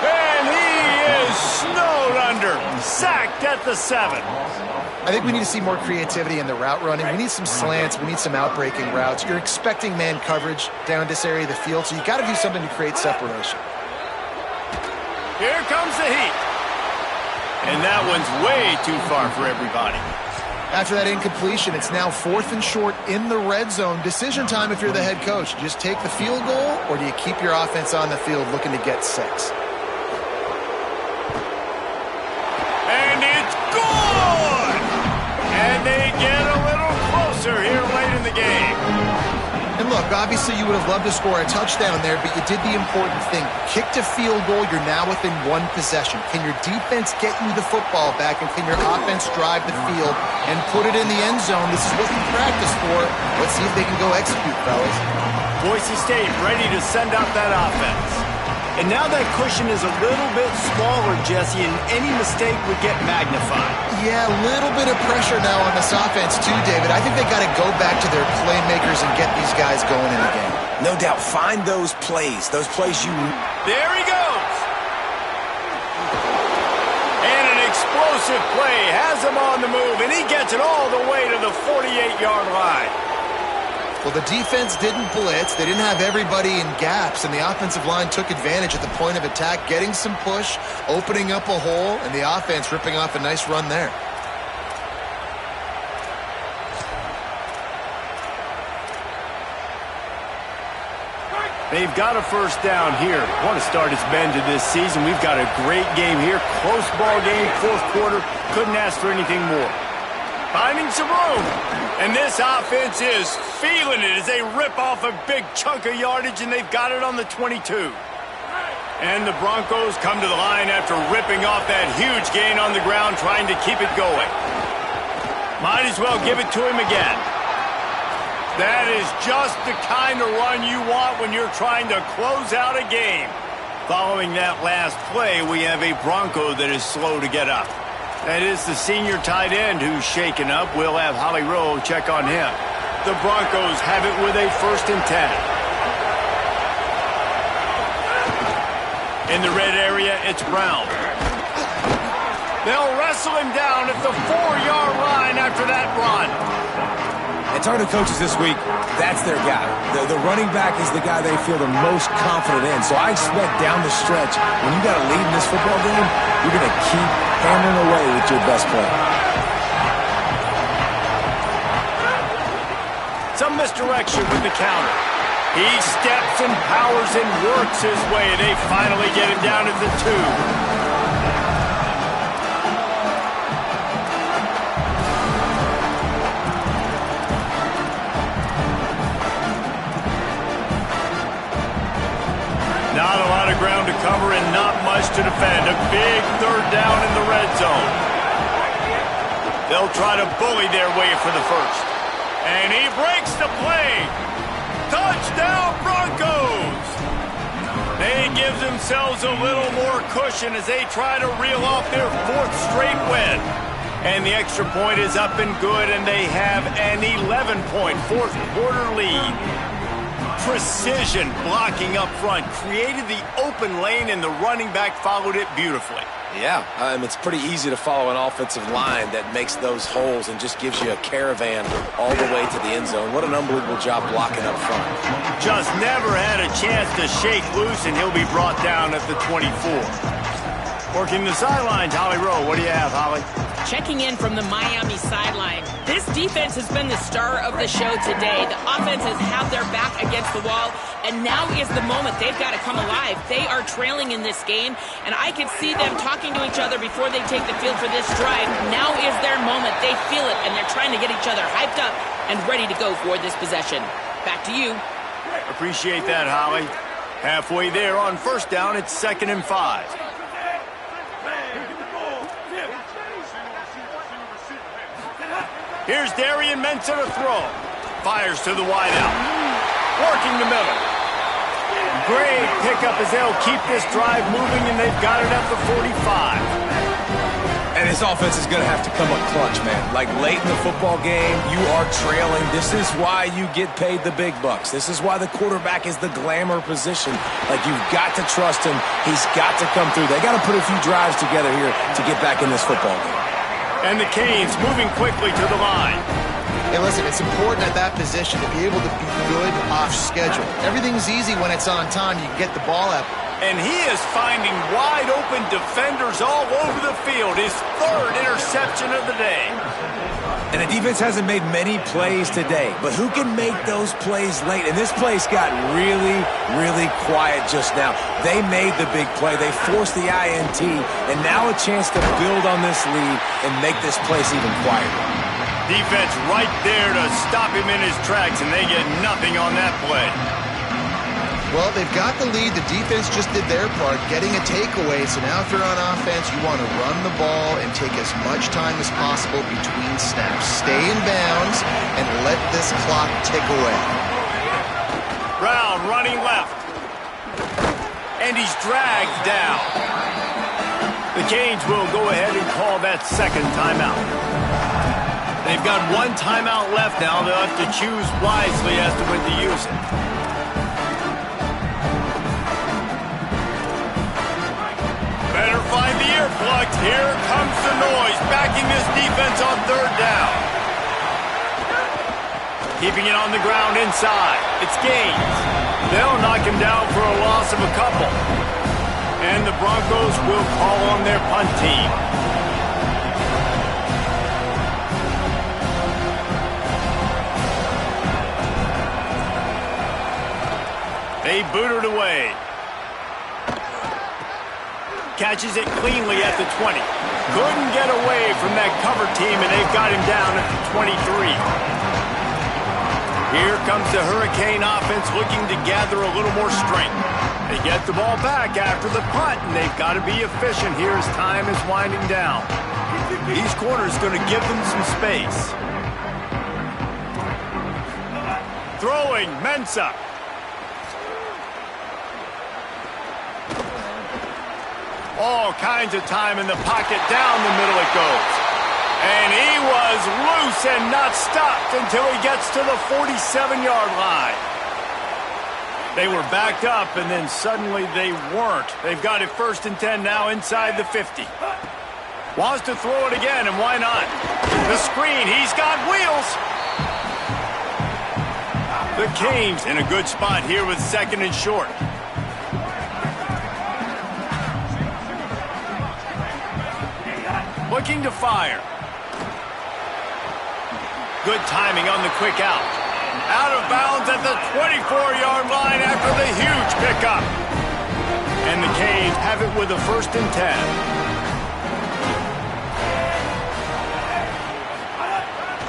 [SPEAKER 1] And he is snowed under. Sacked at the 7.
[SPEAKER 4] I think we need to see more creativity in the route running. We need some slants. We need some outbreaking routes. You're expecting man coverage down this area of the field, so you got to do something to create separation.
[SPEAKER 1] Here comes the heat. And that one's way too far for everybody.
[SPEAKER 4] After that incompletion, it's now 4th and short in the red zone. Decision time if you're the head coach. Just take the field goal, or do you keep your offense on the field looking to get 6?
[SPEAKER 1] And it's good! And they get a little closer here late in the game.
[SPEAKER 4] And look, Look, obviously you would have loved to score a touchdown there, but you did the important thing. Kicked a field goal, you're now within one possession. Can your defense get you the football back, and can your offense drive the field and put it in the end zone? This is what you practice for. Let's see if they can go execute, fellas.
[SPEAKER 1] Boise State ready to send out that offense. And now that cushion is a little bit smaller, Jesse, and any mistake would get magnified.
[SPEAKER 4] Yeah, a little bit of pressure now on this offense too, David. I think they got to go back to their playmakers and get these guys going in the game.
[SPEAKER 3] No doubt. Find those plays you...
[SPEAKER 1] There he goes. And an explosive play has him on the move, and he gets it all the way to the 48-yard line.
[SPEAKER 4] Well, the defense didn't blitz. They didn't have everybody in gaps, and the offensive line took advantage at the point of attack, getting some push, opening up a hole, and the offense ripping off a nice run there.
[SPEAKER 1] They've got a first down here. Want to start its bend to this season. We've got a great game here. Close ball game, fourth quarter. Couldn't ask for anything more. Finding some room. And this offense is feeling it as they rip off a big chunk of yardage, and they've got it on the 22. And the Broncos come to the line after ripping off that huge gain on the ground, trying to keep it going. Might as well give it to him again. That is just the kind of run you want when you're trying to close out a game. Following that last play, we have a Bronco that is slow to get up. That is the senior tight end who's shaken up. We'll have Holly Rowe check on him. The Broncos have it with a 1st and 10. In the red area, it's Brown. They'll wrestle him down at the 4-yard line after that run.
[SPEAKER 3] And talking to coaches this week, that's their guy. The running back is the guy they feel the most confident in. So I expect down the stretch, when you got a lead in this football game, you're going to keep hammering away with your best play.
[SPEAKER 1] Some misdirection with the counter. He steps and powers and works his way. They finally get him down at the 2. Not a lot of ground to cover and not much to defend. A big 3rd down in the red zone. They'll try to bully their way for the 1st. And he breaks the play. Touchdown Broncos! They give themselves a little more cushion as they try to reel off their 4th straight win. And the extra point is up and good, and they have an 11-point fourth quarter lead. Precision blocking up front created the open lane, and the running back followed it beautifully.
[SPEAKER 3] Yeah, it's pretty easy to follow an offensive line that makes those holes and just gives you a caravan all the way to the end zone. What an unbelievable job blocking up front.
[SPEAKER 1] Just never had a chance to shake loose, and he'll be brought down at the 24. Working the sidelines, Holly Rowe. What do you have, Holly?
[SPEAKER 2] Checking in from the Miami sideline. This defense has been the star of the show today. The offense has had their back against the wall, and now is the moment. They've got to come alive. They are trailing in this game, and I could see them talking to each other before they take the field for this drive. Now is their moment. They feel it, and they're trying to get each other hyped up and ready to go for this possession. Back to you.
[SPEAKER 1] Appreciate that, Holly. Halfway there on 1st down, it's 2nd and 5. Here's Darian Mensah to throw. Fires to the wideout. Working the middle. Great pickup as they'll keep this drive moving, and they've got it at the 45.
[SPEAKER 3] And this offense is going to have to come up clutch, man. Like late in the football game, you are trailing. This is why you get paid the big bucks. This is why the quarterback is the glamour position. Like, you've got to trust him. He's got to come through. They got to put a few drives together here to get back in this football game.
[SPEAKER 1] And the Canes moving quickly to the line.
[SPEAKER 4] Hey, listen, it's important at that position to be able to be good off schedule. Everything's easy when it's on time. You can get the ball up.
[SPEAKER 1] And he is finding wide-open defenders all over the field. His 3rd interception of the day.
[SPEAKER 3] And the defense hasn't made many plays today, but who can make those plays late? And this place got really, really quiet just now. They made the big play. They forced the INT, and now a chance to build on this lead and make this place even quieter.
[SPEAKER 1] Defense right there to stop him in his tracks, and they get nothing on that play.
[SPEAKER 4] Well, they've got the lead. The defense just did their part, getting a takeaway. So now if you're on offense, you want to run the ball and take as much time as possible between snaps. Stay in bounds and let this clock tick away.
[SPEAKER 1] Brown running left. And he's dragged down. The Canes will go ahead and call that second timeout. They've got one timeout left now. They'll have to choose wisely as to when to use it. Better find the earplugs. Here comes the noise, backing this defense on third down. Keeping it on the ground inside. It's Gaines. They'll knock him down for a loss of a couple. And the Broncos will call on their punt team. They boot it away. Catches it cleanly at the 20. Couldn't get away from that cover team, and they've got him down at the 23. Here comes the Hurricane offense looking to gather a little more strength. They get the ball back after the punt, and they've got to be efficient here as time is winding down. These corners going to give them some space. Throwing, Mensah. All kinds of time in the pocket. Down the middle it goes. And he was loose and not stopped until he gets to the 47-yard line. They were backed up, and then suddenly they weren't. They've got it 1st and 10 now inside the 50. Wants to throw it again, and why not? The screen, he's got wheels. The Canes in a good spot here with 2nd and short. Looking to fire. Good timing on the quick out. Out of bounds at the 24-yard line after the huge pickup. And the Canes have it with a 1st and 10.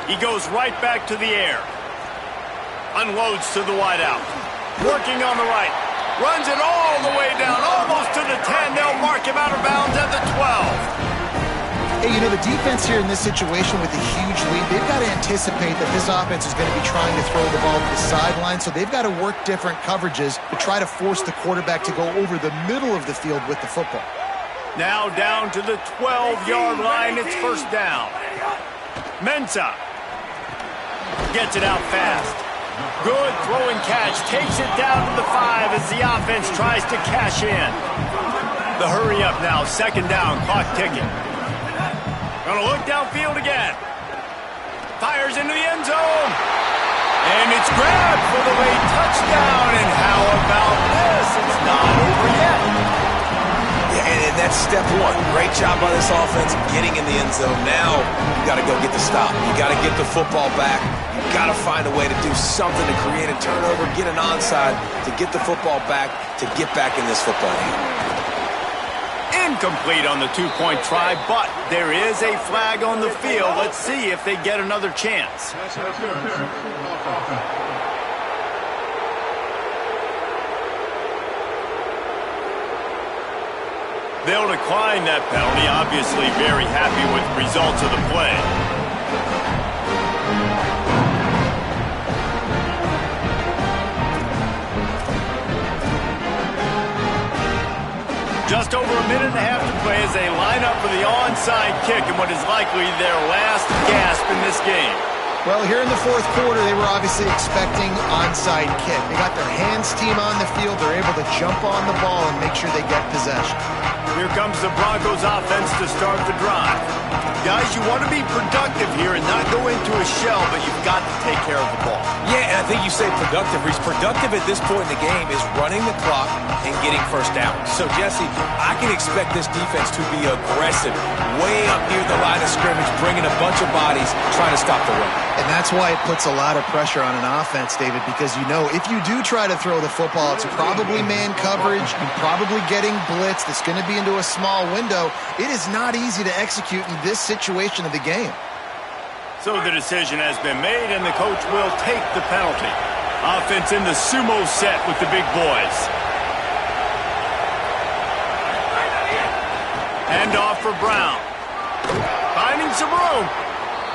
[SPEAKER 1] He goes right back to the air. Unloads to the wideout. Working on the right. Runs it all the way down, almost to the 10. They'll mark him out of bounds at the 12.
[SPEAKER 4] Hey, you know, the defense here in this situation with a huge lead, they've got to anticipate that this offense is going to be trying to throw the ball to the sideline, so they've got to work different coverages to try to force the quarterback to go over the middle of the field with the football.
[SPEAKER 1] Now down to the 12-yard line. It's 1st down. Mensah gets it out fast. Good throw and catch. Takes it down to the 5 as the offense tries to cash in. The hurry up now. 2nd down. Clock ticking. Gonna look downfield again. Fires into the end zone. And it's grabbed for the late touchdown. And how about this? It's not over yet.
[SPEAKER 3] Yeah, and that's step one. Great job by this offense getting in the end zone. Now you got to go get the stop. You got to get the football back. You got to find a way to do something to create a turnover, get an onside, to get the football back, to get back in this football game.
[SPEAKER 1] Incomplete on the 2-point try, but there is a flag on the field. Let's see if they get another chance. They'll decline that penalty, obviously very happy with the results of the play. Just over a minute and a half to play as they line up for the onside kick in what is likely their last gasp in this game.
[SPEAKER 4] Well, here in the 4th quarter, they were obviously expecting onside kick. They got their hands team on the field. They're able to jump on the ball and make sure they get possession.
[SPEAKER 1] Here comes the Broncos offense to start the drive. Guys, you want to be productive here and not go into a shell, but you've got to take care of the ball.
[SPEAKER 3] Yeah, and I think you say productive. He's productive at this point in the game is running the clock and getting 1st down. So, Jesse, I can expect this defense to be aggressive, way up near the line of scrimmage, bringing a bunch of bodies, trying to stop the run.
[SPEAKER 4] And that's why it puts a lot of pressure on an offense, David, because you know if you do try to throw the football, it's probably man coverage, you're probably getting blitzed, it's going to be into a small window. It is not easy to execute in this situation of the game.
[SPEAKER 1] So the decision has been made, and the coach will take the penalty. Offense in the sumo set with the big boys. Hand off for Brown. Finding some room.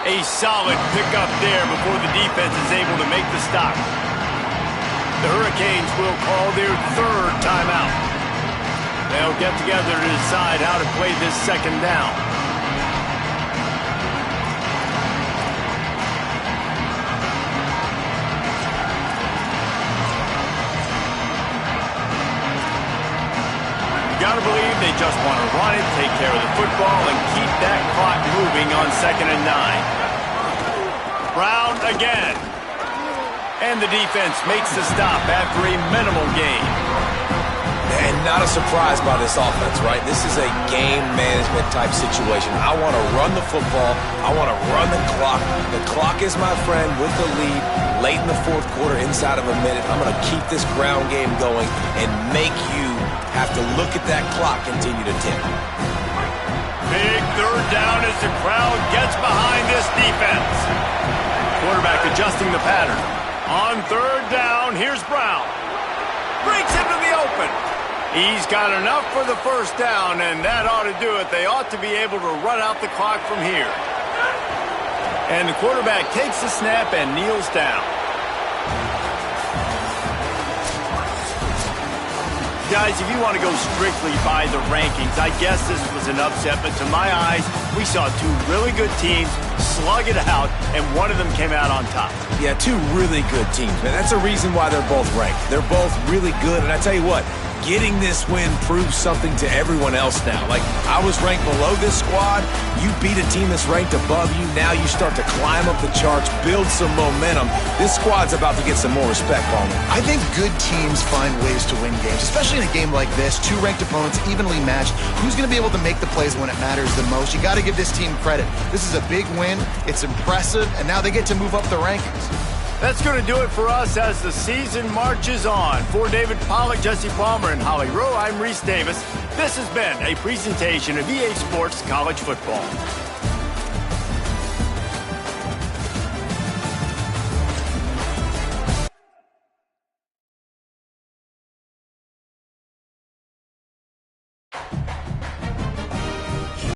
[SPEAKER 1] A solid pickup there before the defense is able to make the stop. The Hurricanes will call their third timeout. They'll get together to decide how to play this second down. You gotta believe they just want to run it, take care of the football, and keep that clock moving on 2nd and 9. Brown again. And the defense makes the stop after a minimal gain.
[SPEAKER 3] And not a surprise by this offense, right? This is a game management type situation. I want to run the football. I want to run the clock. The clock is my friend with the lead late in the 4th quarter, inside of a minute. I'm going to keep this ground game going and make you have to look at that clock continue to tick.
[SPEAKER 1] Big third down as the crowd gets behind this defense. Quarterback adjusting the pattern. On 3rd down, here's Brown. Breaks into the open. He's got enough for the first down, and that ought to do it. They ought to be able to run out the clock from here. And the quarterback takes the snap and kneels down. Guys, if you want to go strictly by the rankings, I guess this was an upset, but to my eyes, we saw two really good teams slug it out, and one of them came out on top.
[SPEAKER 3] Yeah, two really good teams, man. That's a reason why they're both ranked. They're both really good, and I tell you what, getting this win proves something to everyone else now. Like, I was ranked below this squad. You beat a team that's ranked above you. Now you start to climb up the charts, build some momentum. This squad's about to get some more respect on them.
[SPEAKER 4] I think good teams find ways to win games, especially in a game like this. Two ranked opponents, evenly matched. Who's going to be able to make the plays when it matters the most? You got to give this team credit. This is a big win. It's impressive, and now they get to move up the rankings.
[SPEAKER 1] That's going to do it for us as the season marches on. For David Pollack, Jesse Palmer, and Holly Rowe, I'm Reese Davis. This has been a presentation of EA Sports College Football.